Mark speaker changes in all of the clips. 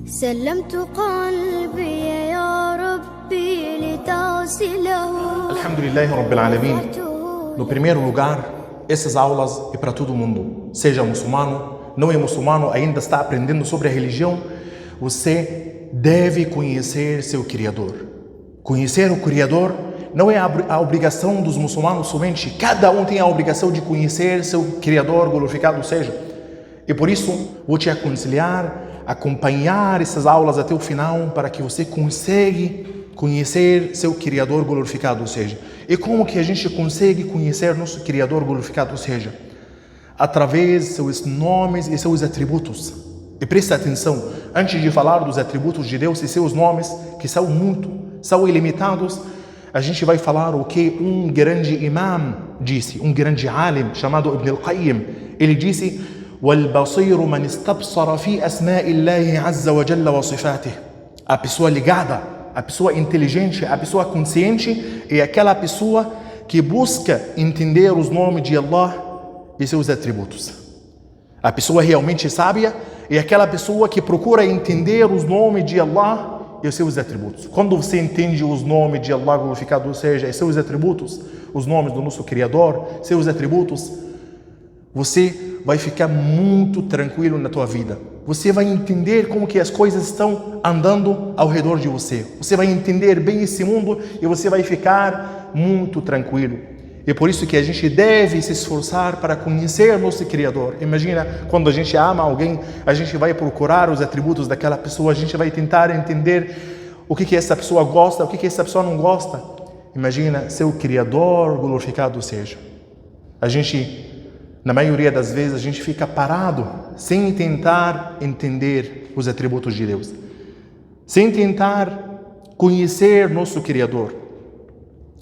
Speaker 1: سلمت قلبي يا ربي لتغسله.
Speaker 2: Alhamdulillahi Rabbil Alamin. No primeiro lugar, essas aulas é para todo mundo. Seja muçulmano, não é muçulmano, ainda está aprendendo sobre a religião. Você deve conhecer seu Criador. Conhecer o Criador não é a obrigação dos muçulmanos somente. Cada um tem a obrigação de conhecer seu Criador, glorificado seja. E por isso, vou te aconselhar, acompanhar essas aulas até o final, para que você consiga conhecer seu Criador, glorificado seja. E como que a gente consegue conhecer nosso Criador, glorificado seja? Através de seus nomes e seus atributos. E presta atenção, antes de falar dos atributos de Deus e seus nomes, que são ilimitados, a gente vai falar o que um grande imam disse, um grande alim chamado Ibn al-Qayyim. Ele disse: وَالْبَصِيرُ مَنْ اسْتَبْصَرَ فِي أَسْمَاءِ اللَّهِ عَزَّ وَجَلَّ وَصِفَاتِهِ. A pessoa ligada, a pessoa inteligente, a pessoa consciente é aquela pessoa que busca entender os nomes de Allah e seus atributos. A pessoa realmente sábia é aquela pessoa que procura entender os nomes de Allah e os seus atributos. Quando você entende os nomes de Allah, glorificado seja, e seus atributos, os nomes do nosso Criador, seus atributos, você vai ficar muito tranquilo na tua vida. Você vai entender como que as coisas estão andando ao redor de você. Você vai entender bem esse mundo e você vai ficar muito tranquilo. E por isso que a gente deve se esforçar para conhecer nosso Criador. Imagina, quando a gente ama alguém, a gente vai procurar os atributos daquela pessoa, a gente vai tentar entender o que essa pessoa gosta, o que essa pessoa não gosta. Imagina, seu Criador, glorificado seja. Na maioria das vezes, a gente fica parado, sem tentar entender os atributos de Deus, sem tentar conhecer nosso Criador.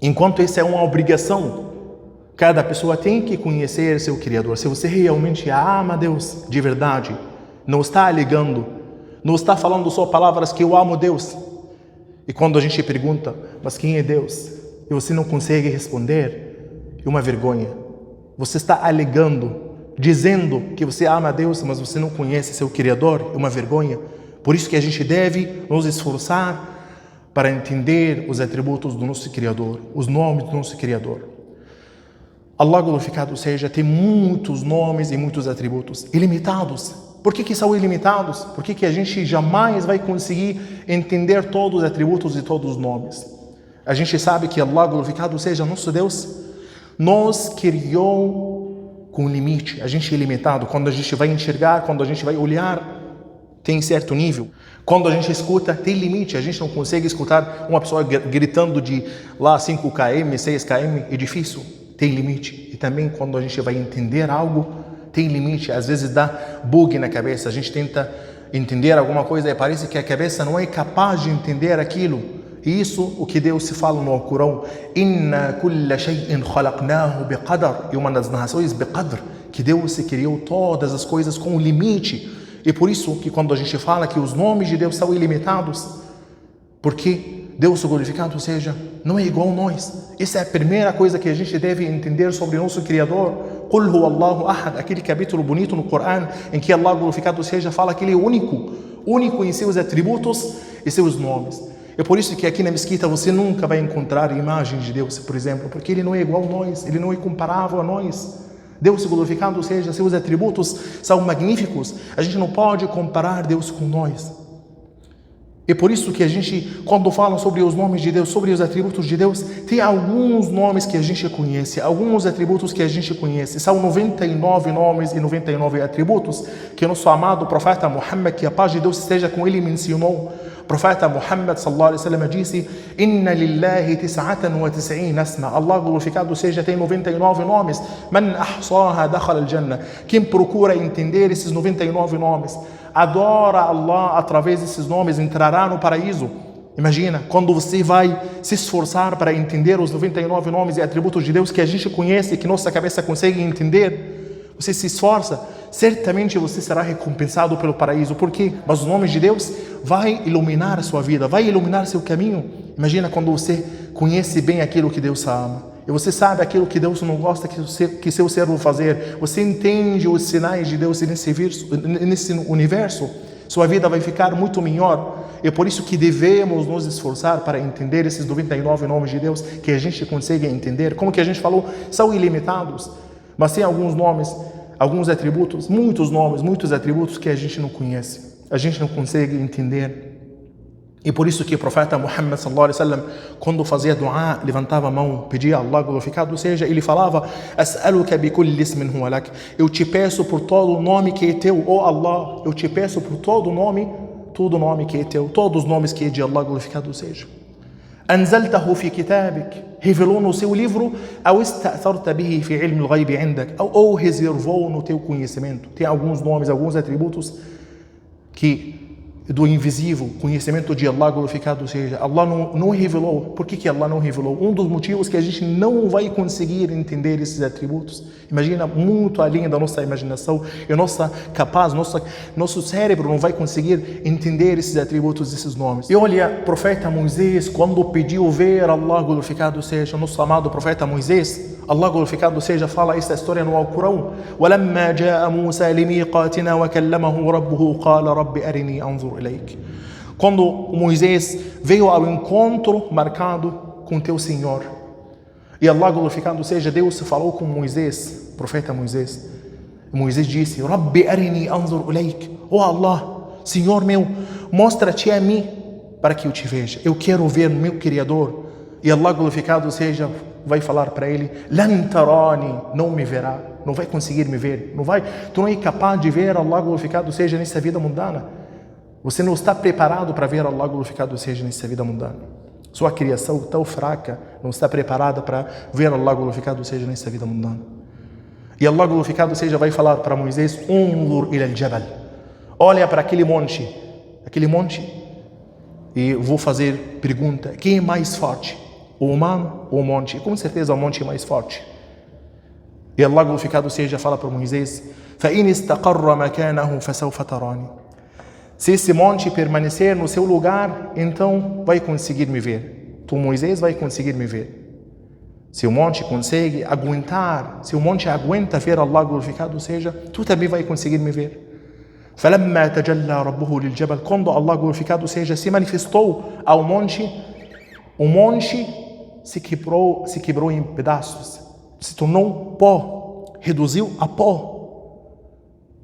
Speaker 2: Enquanto isso é uma obrigação, cada pessoa tem que conhecer seu Criador. Se você realmente ama Deus de verdade, não está alegando, não está falando só palavras que eu amo Deus. E quando a gente pergunta, mas quem é Deus? E você não consegue responder, é uma vergonha. Você está alegando, dizendo que você ama Deus, mas você não conhece seu Criador, é uma vergonha. Por isso que a gente deve nos esforçar para entender os atributos do nosso Criador, os nomes do nosso Criador. Allah, glorificado seja, tem muitos nomes e muitos atributos ilimitados. Por que são ilimitados? Por que a gente jamais vai conseguir entender todos os atributos e todos os nomes? A gente sabe que Allah, glorificado seja, nosso Deus, nos criou com limite. A gente é limitado. Quando a gente vai enxergar, quando a gente vai olhar, tem certo nível. Quando a gente escuta, tem limite. A gente não consegue escutar uma pessoa gritando de lá 5 km, 6 km, é difícil. Tem limite. E também quando a gente vai entender algo, tem limite. Às vezes dá bug na cabeça. A gente tenta entender alguma coisa e parece que a cabeça não é capaz de entender aquilo. E isso o que Deus se fala no Alcorão. Inna kulla shay'in khalaqnahu biqadar. E uma das narrações, biqadr, que Deus se criou todas as coisas com limite. E por isso que quando a gente fala que os nomes de Deus são ilimitados, porque Deus, glorificado seja, não é igual a nós. Essa é a primeira coisa que a gente deve entender sobre nosso Criador. Qul huwa Allahu ahad, aquele capítulo bonito no Corão, em que Allah, glorificado seja, fala que Ele é único em seus atributos e seus nomes. É por isso que aqui na mesquita você nunca vai encontrar imagens de Deus, por exemplo, porque Ele não é igual a nós, Ele não é comparável a nós. Deus, glorificado seja, seus atributos são magníficos. A gente não pode comparar Deus com nós. É por isso que a gente, quando fala sobre os nomes de Deus, sobre os atributos de Deus, tem alguns nomes que a gente conhece, alguns atributos que a gente conhece. São 99 nomes e 99 atributos que nosso amado profeta Muhammad, que a paz de Deus esteja com ele, mencionou. O profeta Muhammad sallallahu alaihi wasallam disse: Inna lillahi 99 asma. Allah, glorificado seja, tem 99 nomes. Man ahsaha dakhala al-jannah. Quem procura entender esses 99 nomes, adora Allah através desses nomes, entrará no paraíso. Imagina, quando você vai se esforçar para entender os 99 nomes e atributos de Deus que a gente conhece, que nossa cabeça consegue entender, você se esforça, certamente você será recompensado pelo paraíso. Por quê? Mas os nomes de Deus vai iluminar a sua vida, vai iluminar seu caminho. Imagina quando você conhece bem aquilo que Deus ama. E você sabe aquilo que Deus não gosta que seu servo fazer. Você entende os sinais de Deus nesse universo. Sua vida vai ficar muito melhor. É por isso que devemos nos esforçar para entender esses 99 nomes de Deus, que a gente consegue entender. Como que a gente falou, são ilimitados, mas tem alguns nomes, alguns atributos, muitos nomes, muitos atributos que a gente não conhece, a gente não consegue entender. E por isso que o profeta Muhammad sallallahu alaihi wasallam, quando fazia dua, levantava a mão, pedia a Allah glorificado seja, ele falava: As'aluka bi kulli ismin huwa lak. Eu te peço por todo o nome que é teu, ó Allah. Eu te peço por todo nome que é teu, todos os nomes que é de Allah glorificado seja. Anzaltahu fi kitabik, revelou no seu livro, ou ista'tharta bihi fi ilm al-ghayb 'indak, ou reservou no teu conhecimento. Tem alguns nomes, alguns atributos que do invisível, conhecimento de Allah glorificado seja, Allah não revelou. Por que Allah não revelou? Um dos motivos que a gente não vai conseguir entender esses atributos, imagina, muito além da nossa imaginação e nossa capaz, nosso cérebro não vai conseguir entender esses atributos, esses nomes. E olha, o profeta Moisés, quando pediu ver Allah glorificado seja, nosso amado profeta Moisés, Allah glorificado seja, fala essa história no Alcorão: وَلَمَّا جَاءَ مُوسَى لِمِيقَاتِنَا وَكَلَّمَهُ رَبُّهُ قَالَ رَبِّ أَرِنِي أَنظُرْ إِلَيْكَ. Quando Moisés veio ao encontro marcado com teu Senhor, e Allah glorificado seja, Deus falou com Moisés, profeta Moisés. Moisés disse: Rabbi arini anzur ilayk. Oh Allah, Senhor meu, mostra-te a mim para que eu te veja. Eu quero ver meu Criador. E Allah glorificado seja, vai falar para ele: Lan tarani, não me verá, não vai conseguir me ver, tu não é capaz de ver Allah glorificado seja nessa vida mundana. Você não está preparado para ver Allah glorificado seja nessa vida mundana. Sua criação tão fraca não está preparada para ver Allah glorificado seja nessa vida mundana. E Allah glorificado seja vai falar para Moisés: Unzur ila al-jabal. Olha para aquele monte, e vou fazer pergunta: quem é mais forte? O humano ou o monte? Com certeza o monte é mais forte. E Allah glorificado seja fala para Moisés: فَإِنِ اسْتَقَرَّ مَكَانَهُ فَسَوْفَ تَرَانِي. Se esse monte permanecer no seu lugar, então vai conseguir me ver. Tu, Moisés, vai conseguir me ver. Se o monte consegue aguentar, se o monte aguenta ver Allah glorificado seja, tu também vai conseguir me ver. فَلَمَّا تَجَلَّى رَبُّهُ لِلْجَبَلِ. Quando Allah glorificado seja se manifestou ao monte, o monte se quebrou em pedaços, se tornou pó, reduziu a pó.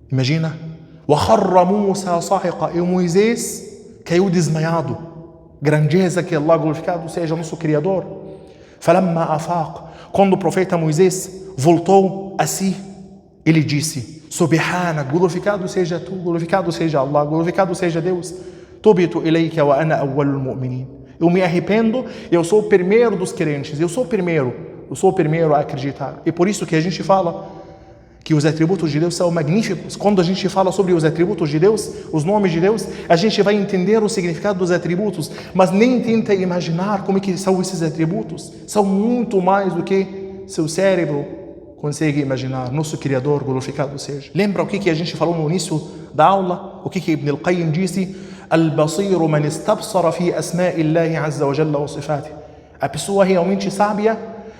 Speaker 2: Imagina. وَخَرَّ مُوسَى صَعِقًا. E o Moisés caiu desmaiado. Grandeza que Allah glorificado seja nosso Criador. فَلَمَّا أَفَاقَ. Quando o profeta Moisés voltou a si, ele disse: Subhana, glorificado seja tu, glorificado seja Allah, glorificado seja Deus. Tubitu ilayka wa ana awwalul mu'minin. Eu me arrependo, eu sou o primeiro dos crentes, eu sou o primeiro a acreditar. E por isso que a gente fala que os atributos de Deus são magníficos. Quando a gente fala sobre os atributos de Deus, os nomes de Deus, a gente vai entender o significado dos atributos, mas nem tenta imaginar como é que são esses atributos. São muito mais do que seu cérebro consegue imaginar. Nosso Criador, glorificado seja. Lembra o que a gente falou no início da aula? O que Ibn al-Qayyim disse? Al-basiru man istabsara fi asma'illahi azza wa jalla wa sifatihi. A pessoa realmente sábia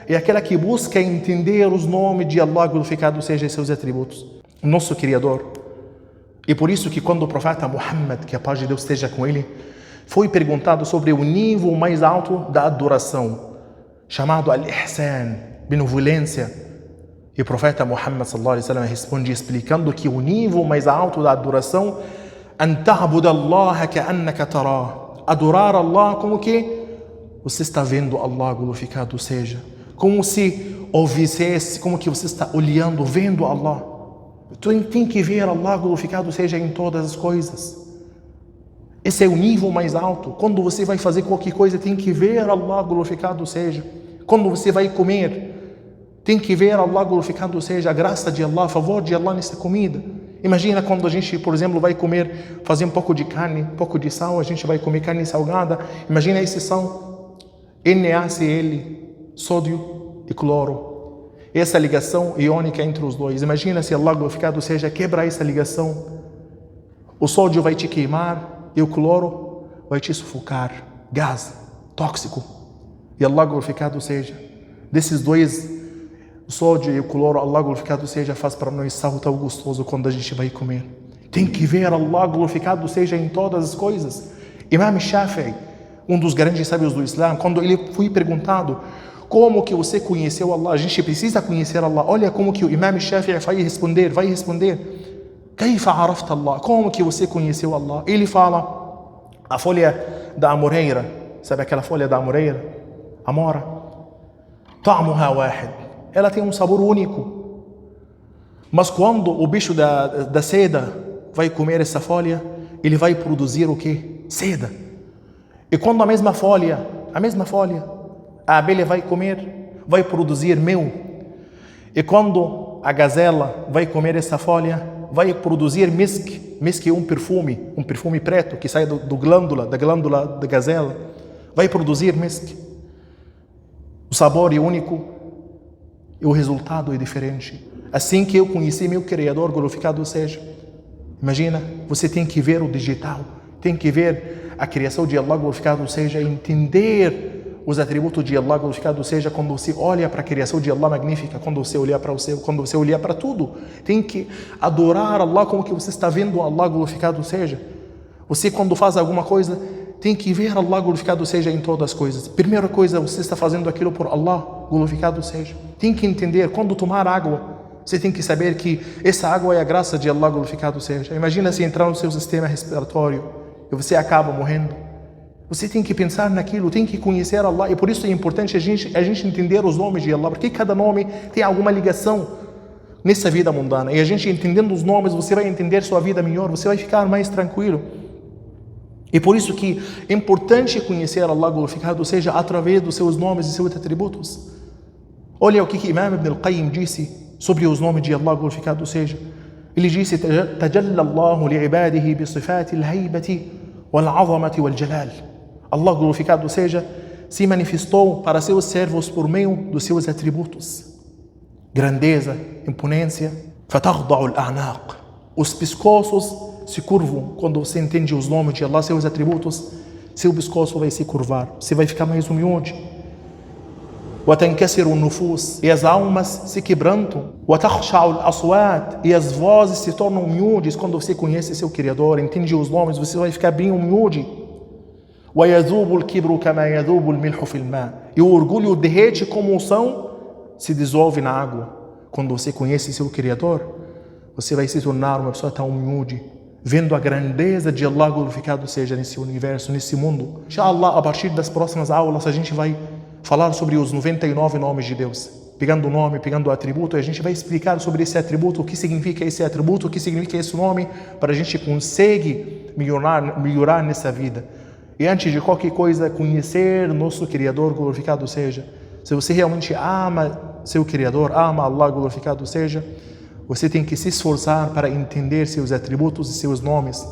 Speaker 2: é aquela que busca entender os nomes de Allah, glorificado seja seus atributos. Nosso Criador. E por isso que quando o profeta Muhammad, que a paz de Deus esteja com ele, foi perguntado sobre o nível mais alto da adoração, chamado al-ihsan, benevolência, e o profeta Muhammad sallallahu alaihi wasallam responde explicando que o nível mais alto da adoração, an ta'bud Allah ka'annaka tarah, adorar Allah como que você está vendo Allah, glorificado seja, como se ouvisse, como que você está olhando, vendo Allah. Tu tem que ver Allah, glorificado seja, em todas as coisas. Esse é o nível mais alto. Quando você vai fazer qualquer coisa, tem que ver Allah, glorificado seja. Quando você vai comer, tem que ver Allah, glorificado seja, a graça de Allah, a favor de Allah nessa comida. Imagina quando a gente, por exemplo, vai comer, fazer um pouco de carne, um pouco de sal, a gente vai comer carne salgada. Imagina esse sal, NaCl, sódio e cloro. Essa ligação iônica entre os dois. Imagina se Allah, glorificado seja, quebra essa ligação. O sódio vai te queimar e o cloro vai te sufocar. Gás tóxico. E Allah, glorificado seja, desses dois, o sódio e o cloro, Allah, glorificado seja, faz para nós sal tão gostoso quando a gente vai comer. Tem que ver Allah, glorificado seja, em todas as coisas. Imam Shafi'i, um dos grandes sábios do Islã, quando ele foi perguntado como que você conheceu Allah, a gente precisa conhecer Allah, olha como que o Imam Shafi'i vai responder, Kaifa arafta Allah, como que você conheceu Allah? Ele fala, a folha da amoreira, sabe aquela folha da amoreira? Amora, ta'muha wahid, ela tem um sabor único, mas quando o bicho da seda vai comer essa folha, ele vai produzir o quê? Seda. E quando a mesma folha, a abelha vai comer, vai produzir mel. E quando a gazela vai comer essa folha, vai produzir misk. Misk é um perfume preto que sai da glândula da gazela. Vai produzir misk. O sabor é único e o resultado é diferente. Assim que eu conheci meu Criador, glorificado seja. Imagina, você tem que ver o digital, tem que ver a criação de Allah, glorificado seja, entender os atributos de Allah, glorificado seja, quando você olha para a criação de Allah magnífica, quando você olhar para o céu, quando você olhar para tudo, tem que adorar Allah como que você está vendo Allah, glorificado seja. Você quando faz alguma coisa, tem que ver Allah, glorificado seja, em todas as coisas. Primeira coisa, você está fazendo aquilo por Allah, glorificado seja. Tem que entender, quando tomar água, você tem que saber que essa água é a graça de Allah, glorificado seja. Imagina se entrar no seu sistema respiratório e você acaba morrendo. Você tem que pensar naquilo, tem que conhecer Allah. E por isso é importante a gente entender os nomes de Allah, porque cada nome tem alguma ligação nessa vida mundana. E a gente entendendo os nomes, você vai entender sua vida melhor, você vai ficar mais tranquilo. E por isso que é importante conhecer Allah, glorificado seja, através dos seus nomes e seus atributos. Olha o que Imam Ibn al-Qayyim disse sobre os nomes de Allah, glorificado seja. Ele disse, Tajalla Allahu li'ibadihi bi sifati al-haybati wal-'azamati wal-jalal. Allah, glorificado seja, se manifestou para seus servos por meio dos seus atributos. Grandeza, imponência. Fataghda'u al-a'naq. Os pescoços se curvam quando você entende os nomes de Allah, seus atributos. Seu pescoço vai se curvar, você vai ficar mais humilde. وتنكسر النفوس, e as almas se quebrantam. وتخشع الأصوات, e as vozes se tornam humildes quando você conhece seu Criador, entende os nomes, você vai ficar bem humilde. ويذوب الكبر كما يذوب الملح في الماء, e o orgulho derrete como o sal se dissolve na água. Quando você conhece seu Criador, você vai se tornar uma pessoa tão humilde, vendo a grandeza de Allah, glorificado seja, nesse universo, nesse mundo. Inshallah, a partir das próximas aulas a gente vai falar sobre os 99 nomes de Deus, pegando o nome, pegando o atributo, e a gente vai explicar sobre esse atributo, o que significa esse atributo, o que significa esse nome, para a gente conseguir melhorar nessa vida. E antes de qualquer coisa, conhecer nosso Criador, glorificado seja. Se você realmente ama seu Criador, ama Allah, glorificado seja, você tem que se esforçar para entender seus atributos e seus nomes,